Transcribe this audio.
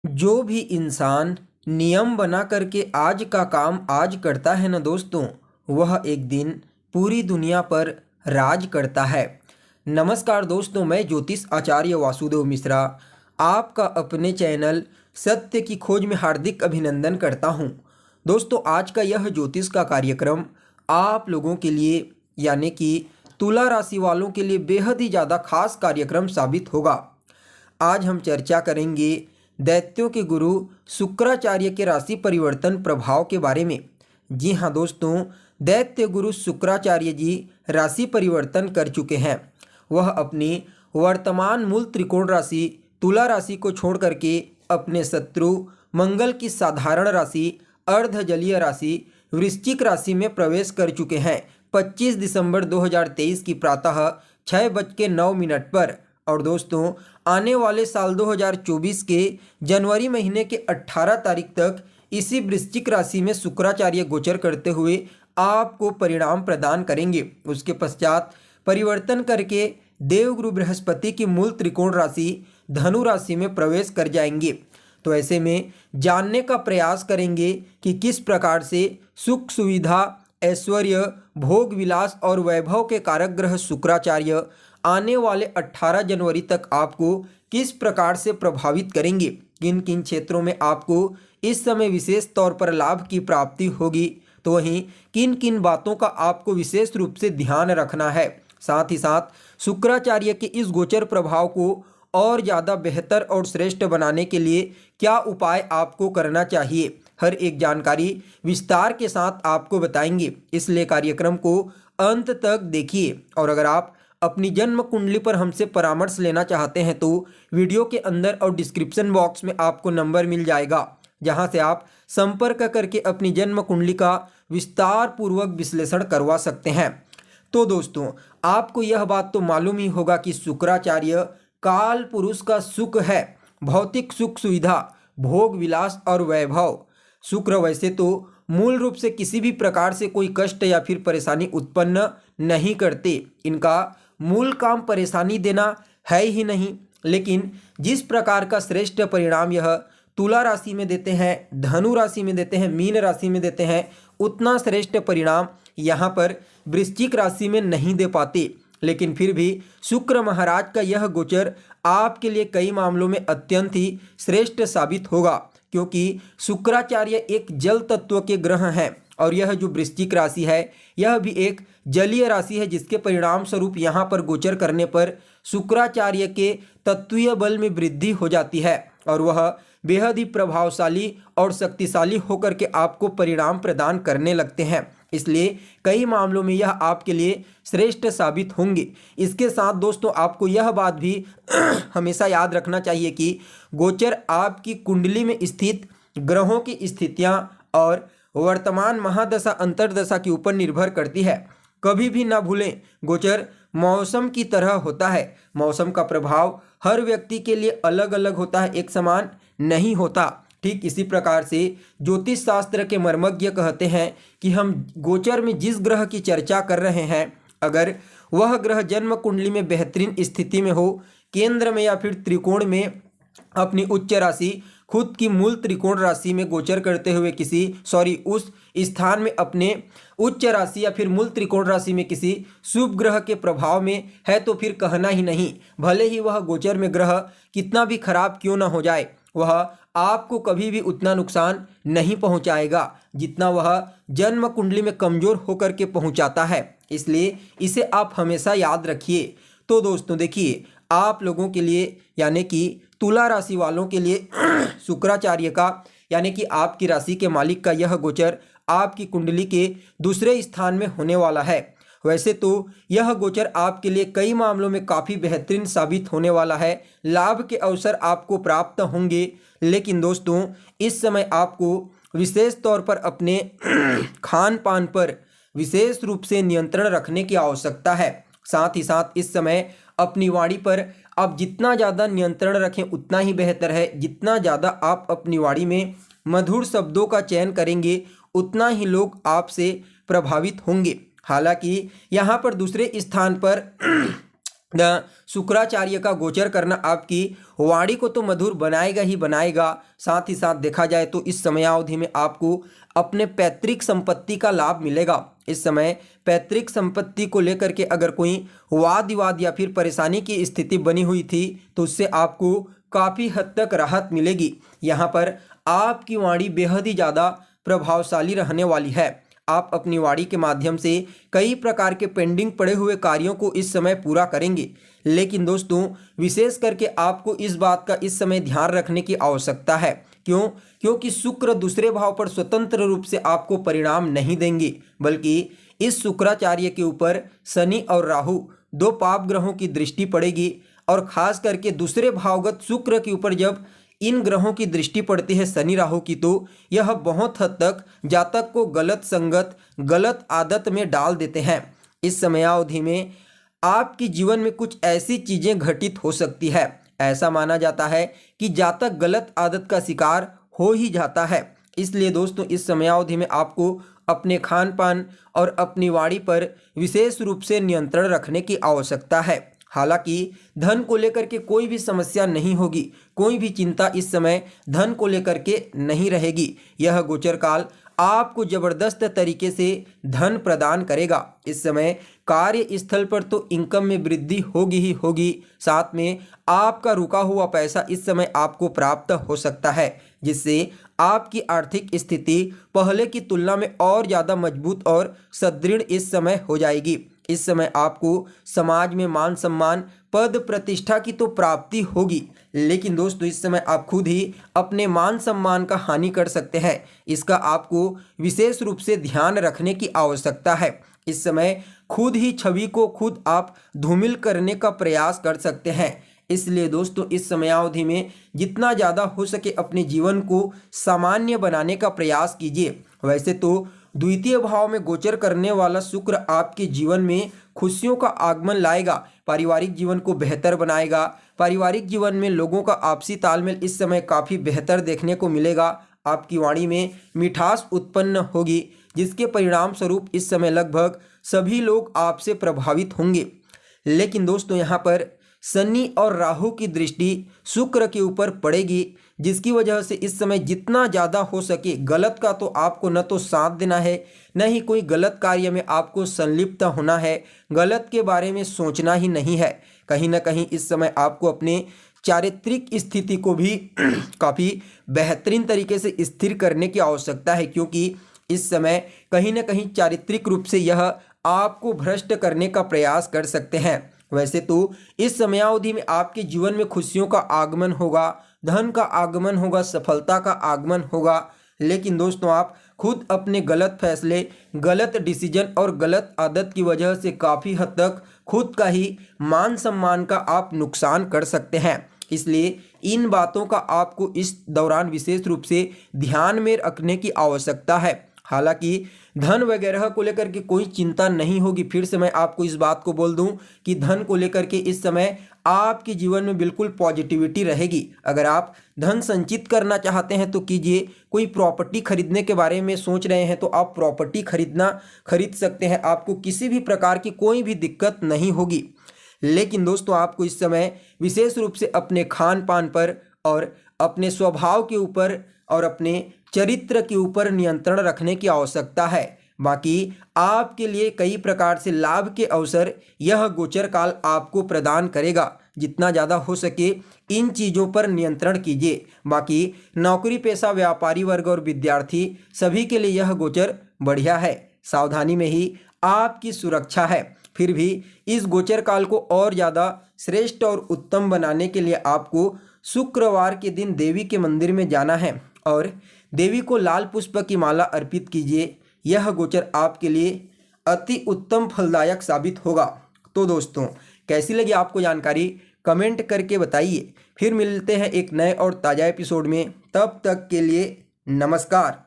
जो भी इंसान नियम बना करके आज का काम आज करता है ना दोस्तों, वह एक दिन पूरी दुनिया पर राज करता है। नमस्कार दोस्तों, मैं ज्योतिष आचार्य वासुदेव मिश्रा आपका अपने चैनल सत्य की खोज में हार्दिक अभिनंदन करता हूं। दोस्तों, आज का यह ज्योतिष का कार्यक्रम आप लोगों के लिए यानी कि तुला राशि वालों के लिए बेहद ही ज़्यादा खास कार्यक्रम साबित होगा। आज हम चर्चा करेंगे दैत्यों के गुरु शुक्राचार्य के राशि परिवर्तन प्रभाव के बारे में। जी हाँ दोस्तों, दैत्य गुरु शुक्राचार्य जी राशि परिवर्तन कर चुके हैं। वह अपनी वर्तमान मूल त्रिकोण राशि तुला राशि को छोड़ करके अपने शत्रु मंगल की साधारण राशि अर्ध जलीय राशि वृश्चिक राशि में प्रवेश कर चुके हैं 25 दिसंबर 2023 की प्रातः 6:09 पर। और दोस्तों, आने वाले साल 2024 के जनवरी महीने के 18 तारीख तक इसी वृश्चिक राशि में शुक्राचार्य गोचर करते हुए आपको परिणाम प्रदान करेंगे। उसके पश्चात परिवर्तन करके देवगुरु बृहस्पति की मूल त्रिकोण राशि धनु राशि में प्रवेश कर जाएंगे। तो ऐसे में जानने का प्रयास करेंगे कि किस प्रकार से सुख सुविधा ऐश्वर्य भोग विलास और वैभव के कारक ग्रह शुक्राचार्य आने वाले 18 जनवरी तक आपको किस प्रकार से प्रभावित करेंगे, किन किन क्षेत्रों में आपको इस समय विशेष तौर पर लाभ की प्राप्ति होगी, तो वहीं किन किन बातों का आपको विशेष रूप से ध्यान रखना है। साथ ही साथ शुक्राचार्य के इस गोचर प्रभाव को और ज़्यादा बेहतर और श्रेष्ठ बनाने के लिए क्या उपाय आपको करना चाहिए, हर एक जानकारी विस्तार के साथ आपको बताएंगे। इसलिए कार्यक्रम को अंत तक देखिए। और अगर आप अपनी जन्म कुंडली पर हमसे परामर्श लेना चाहते हैं तो वीडियो के अंदर और डिस्क्रिप्शन बॉक्स में आपको नंबर मिल जाएगा, जहां से आप संपर्क करके अपनी जन्म कुंडली का विस्तार पूर्वक विश्लेषण करवा सकते हैं। तो दोस्तों, आपको यह बात तो मालूम ही होगा कि शुक्राचार्य काल पुरुष का सुख है, भौतिक सुख सुविधा भोग विलास और वैभव। शुक्र वैसे तो मूल रूप से किसी भी प्रकार से कोई कष्ट या फिर परेशानी उत्पन्न नहीं करते, इनका मूल काम परेशानी देना है ही नहीं। लेकिन जिस प्रकार का श्रेष्ठ परिणाम यह तुला राशि में देते हैं, धनु राशि में देते हैं, मीन राशि में देते हैं, उतना श्रेष्ठ परिणाम यहाँ पर वृश्चिक राशि में नहीं दे पाते। लेकिन फिर भी शुक्र महाराज का यह गोचर आपके लिए कई मामलों में अत्यंत ही श्रेष्ठ साबित होगा, क्योंकि शुक्राचार्य एक जल तत्व के ग्रह हैं और यह जो वृश्चिक राशि है यह भी एक जलीय राशि है, जिसके परिणाम स्वरूप यहाँ पर गोचर करने पर शुक्राचार्य के तत्वीय बल में वृद्धि हो जाती है और वह बेहद ही प्रभावशाली और शक्तिशाली होकर के आपको परिणाम प्रदान करने लगते हैं। इसलिए कई मामलों में यह आपके लिए श्रेष्ठ साबित होंगे। इसके साथ दोस्तों, आपको यह बात भी हमेशा याद रखना चाहिए कि गोचर आपकी कुंडली में स्थित ग्रहों की स्थितियां और वर्तमान महादशा अंतर्दशा के ऊपर निर्भर करती है। कभी भी ना भूलें, गोचर मौसम की तरह होता है। मौसम का प्रभाव हर व्यक्ति के लिए अलग अलग होता है, एक समान नहीं होता। ठीक इसी प्रकार से ज्योतिष शास्त्र के मर्मज्ञ कहते हैं कि हम गोचर में जिस ग्रह की चर्चा कर रहे हैं, अगर वह ग्रह जन्म कुंडली में बेहतरीन स्थिति में हो, केंद्र में या फिर त्रिकोण में अपनी उच्च राशि खुद की मूल त्रिकोण राशि में गोचर करते हुए उस स्थान में अपने उच्च राशि या फिर मूल त्रिकोण राशि में किसी शुभ ग्रह के प्रभाव में है, तो फिर कहना ही नहीं। भले ही वह गोचर में ग्रह कितना भी खराब क्यों ना हो जाए, वह आपको कभी भी उतना नुकसान नहीं पहुंचाएगा जितना वह जन्म कुंडली में कमजोर होकर के पहुंचाता है। इसलिए इसे आप हमेशा याद रखिए। तो दोस्तों देखिए, आप लोगों के लिए यानी कि तुला राशि वालों के लिए शुक्राचार्य का यानी कि आपकी राशि के मालिक का यह गोचर आपकी कुंडली के दूसरे स्थान में होने वाला है। वैसे तो यह गोचर आपके लिए कई मामलों में काफ़ी बेहतरीन साबित होने वाला है, लाभ के अवसर आपको प्राप्त होंगे। लेकिन दोस्तों, इस समय आपको विशेष तौर पर अपने खान पान पर विशेष रूप से नियंत्रण रखने की आवश्यकता है। साथ ही साथ इस समय अपनी वाणी पर आप जितना ज़्यादा नियंत्रण रखें उतना ही बेहतर है। जितना ज़्यादा आप अपनी वाणी में मधुर शब्दों का चयन करेंगे उतना ही लोग आपसे प्रभावित होंगे। हालांकि यहाँ पर दूसरे स्थान पर शुक्राचार्य का गोचर करना आपकी वाणी को तो मधुर बनाएगा ही बनाएगा। साथ ही साथ देखा जाए तो इस समयावधि में आपको अपने पैतृक संपत्ति का लाभ मिलेगा। इस समय पैतृक संपत्ति को लेकर के अगर कोई वाद विवाद या फिर परेशानी की स्थिति बनी हुई थी तो उससे आपको काफ़ी हद तक राहत मिलेगी। यहाँ पर आपकी वाणी बेहद ही ज़्यादा प्रभावशाली रहने वाली है। आप अपनी वाणी के माध्यम से कई प्रकार के पेंडिंग पड़े हुए कार्यों को इस समय पूरा करेंगे। लेकिन दोस्तों विशेष करके आपको इस बात का इस समय ध्यान रखने की आवश्यकता है। क्यों? क्योंकि शुक्र दूसरे भाव पर स्वतंत्र रूप से आपको परिणाम नहीं देंगे, बल्कि इस शुक्राचार्य के ऊपर शनि और राहु दो पाप ग्रहों की दृष्टि पड़ेगी। और खास करके दूसरे भावगत शुक्र के ऊपर जब इन ग्रहों की दृष्टि पड़ती है शनि राहु की, तो यह बहुत हद तक जातक को गलत संगत गलत आदत में डाल देते हैं। इस समयावधि में आपके जीवन में कुछ ऐसी चीज़ें घटित हो सकती है। ऐसा माना जाता है कि जातक गलत आदत का शिकार हो ही जाता है। इसलिए दोस्तों इस समयावधि में आपको अपने खान पान और अपनी वाणी पर विशेष रूप से नियंत्रण रखने की आवश्यकता है। हालांकि धन को लेकर के कोई भी समस्या नहीं होगी, कोई भी चिंता इस समय धन को लेकर के नहीं रहेगी। यह गोचर काल आपको जबरदस्त तरीके से धन प्रदान करेगा। इस समय कार्य स्थल पर तो इनकम में वृद्धि होगी ही होगी, साथ में आपका रुका हुआ पैसा इस समय आपको प्राप्त हो सकता है, जिससे आपकी आर्थिक स्थिति पहले की तुलना में और ज़्यादा मजबूत और सुदृढ़ इस समय हो जाएगी। इस समय आपको समाज में मान सम्मान पद प्रतिष्ठा की तो प्राप्ति होगी, लेकिन दोस्तों इस समय आप खुद ही अपने मान सम्मान का हानि कर सकते हैं। इसका आपको विशेष रूप से ध्यान रखने की आवश्यकता है। इस समय खुद ही छवि को खुद आप धूमिल करने का प्रयास कर सकते हैं। इसलिए दोस्तों इस समयावधि में जितना ज़्यादा हो सके अपने जीवन को सामान्य बनाने का प्रयास कीजिए। वैसे तो द्वितीय भाव में गोचर करने वाला शुक्र आपके जीवन में खुशियों का आगमन लाएगा, पारिवारिक जीवन को बेहतर बनाएगा। पारिवारिक जीवन में लोगों का आपसी तालमेल इस समय काफ़ी बेहतर देखने को मिलेगा। आपकी वाणी में मिठास उत्पन्न होगी, जिसके परिणाम स्वरूप इस समय लगभग सभी लोग आपसे प्रभावित होंगे। लेकिन दोस्तों यहाँ पर शनि और राहु की दृष्टि शुक्र के ऊपर पड़ेगी, जिसकी वजह से इस समय जितना ज़्यादा हो सके गलत का तो आपको न तो साथ देना है, न ही कोई गलत कार्य में आपको संलिप्त होना है। गलत के बारे में सोचना ही नहीं है। कहीं ना कहीं इस समय आपको अपने चारित्रिक स्थिति को भी काफ़ी बेहतरीन तरीके से स्थिर करने की आवश्यकता है, क्योंकि इस समय कहीं ना कहीं चारित्रिक रूप से यह आपको भ्रष्ट करने का प्रयास कर सकते हैं। वैसे तो इस समयावधि में आपके जीवन में खुशियों का आगमन होगा, धन का आगमन होगा, सफलता का आगमन होगा। लेकिन दोस्तों आप खुद अपने गलत फैसले, गलत डिसीजन और गलत आदत की वजह से काफ़ी हद तक खुद का ही मान सम्मान का आप नुकसान कर सकते हैं। इसलिए इन बातों का आपको इस दौरान विशेष रूप से ध्यान में रखने की आवश्यकता है। हालांकि धन वगैरह को लेकर के कोई चिंता नहीं होगी। फिर से मैं आपको इस बात को बोल दूं कि धन को लेकर के इस समय आपके जीवन में बिल्कुल पॉजिटिविटी रहेगी। अगर आप धन संचित करना चाहते हैं तो कीजिए। कोई प्रॉपर्टी खरीदने के बारे में सोच रहे हैं तो आप प्रॉपर्टी खरीद सकते हैं। आपको किसी भी प्रकार की कोई भी दिक्कत नहीं होगी। लेकिन दोस्तों आपको इस समय विशेष रूप से अपने खान पान पर और अपने स्वभाव के ऊपर और अपने चरित्र के ऊपर नियंत्रण रखने की आवश्यकता है। बाकी आपके लिए कई प्रकार से लाभ के अवसर यह गोचर काल आपको प्रदान करेगा। जितना ज़्यादा हो सके इन चीज़ों पर नियंत्रण कीजिए। बाकी नौकरी पेशा, व्यापारी वर्ग और विद्यार्थी सभी के लिए यह गोचर बढ़िया है। सावधानी में ही आपकी सुरक्षा है। फिर भी इस गोचर काल को और ज़्यादा श्रेष्ठ और उत्तम बनाने के लिए आपको शुक्रवार के दिन देवी के मंदिर में जाना है और देवी को लाल पुष्प की माला अर्पित कीजिए। यह गोचर आपके लिए अति उत्तम फलदायक साबित होगा। तो दोस्तों कैसी लगी आपको जानकारी कमेंट करके बताइए। फिर मिलते हैं एक नए और ताज़ा एपिसोड में। तब तक के लिए नमस्कार।